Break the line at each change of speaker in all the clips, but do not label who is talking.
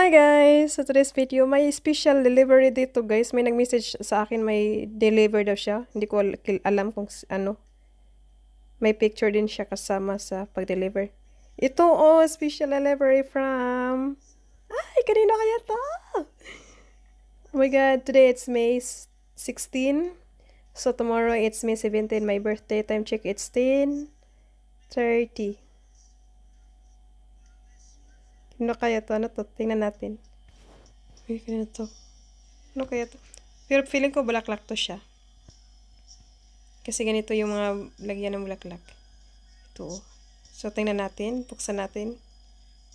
Hi guys! So today's video, may special delivery dito guys. May nag-message sa akin, may deliver daw siya. Hindi ko alam kung ano. May picture din siya kasama sa pag-deliver. Ito special delivery from... Ay, kanino kaya to? Oh my god, today it's May 16. So tomorrow it's May 17, my birthday. Time check, it's 10:30. Ano kaya to? Ano to? Tingnan natin. Uy, kanina to. Ano kaya to? Pero feeling ko bulaklak to siya. Kasi ganito yung mga lagyan ng bulaklak. Ito. So, tingnan natin. Buksan natin.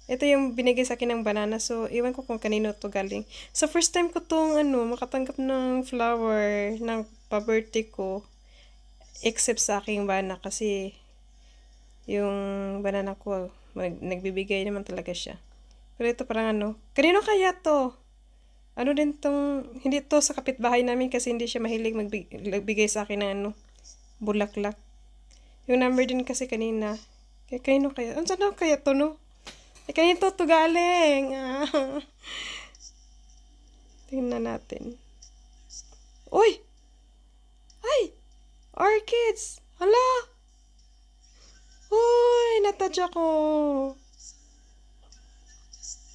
Ito yung binigay sa akin ng banana. So, iwan ko kung kanino to galing. So, first time ko tong makatanggap ng flower ng pa-birthday ko. Except sa aking banana. Kasi, yung banana ko, nagbibigay naman talaga siya. Pero ito parang kanino kaya to? Ano din tong, hindi to sa kapitbahay namin kasi hindi siya mahilig magbigay sa akin ng bulaklak. Yung number din kasi kanina. Kaya kanino kaya? Ano saan kaya to, no? Kanino to galing? Tingnan natin. Uy! Ay! Orchids! Hala! Uy! Natouch ako!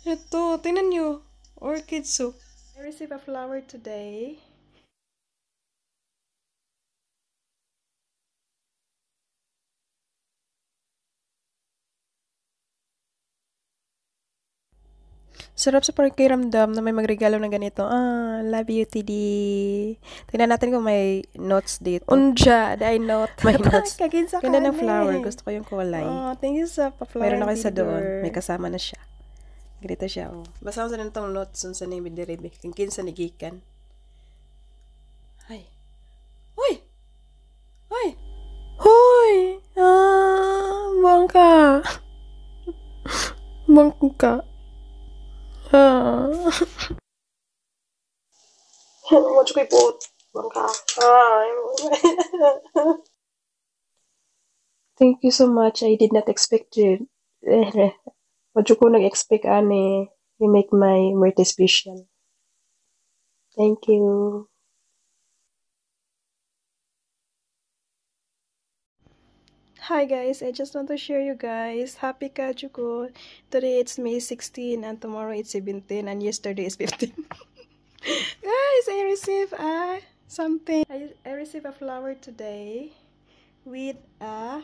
Ito, tingnan nyo. Orchids, so. I received a flower today. Sarap sa pakiramdam na may magregalo na ganito. Love you, TD. Tingnan natin kung may notes dito. Unja, dahil note. May notes. Ganda ng flower. Gusto ko yung kulay. Thank you sa pa-flower. Mayroon ako isa doon. May kasama na siya. Ganito siya, Basta ko sa nitong notes sa name diribe. Kung kinsa nigikan. Ay. Uy! Uy! Hoy! Bangka! Bangka. Mo ko'y puot. Bangka. Thank you so much. I did not expect you. Medyo ko nag-expect you make my birthday special. Thank you. Hi guys, I just want to share you guys. Happy Kajuko. Today it's May 16 and tomorrow it's 17 and yesterday is 15. Guys, I received something. I received a flower today with a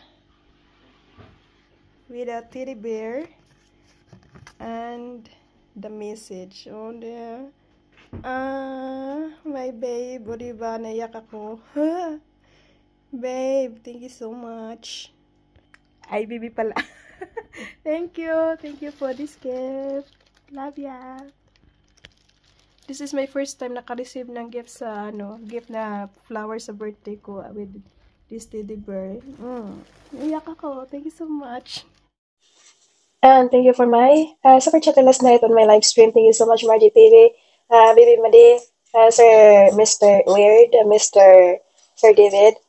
teddy bear. And the message, there. My babe, o diba, naiyak ako. Babe, thank you so much. Ay, baby pala. Thank you for this gift. Love ya. This is my first time naka-receive ng gift sa, gift na flower sa birthday ko with this teddy bear. Naiyak ako. Thank you so much. And thank you for my super chat last night on my live stream. Thank you so much, Margie TV, Baby Madi, Sir Mr. Weird, Mr. Sir David,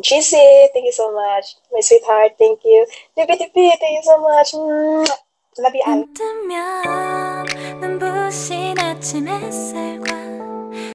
GC, thank you so much. My sweetheart, thank you. Dibi, thank you so much. Love you all.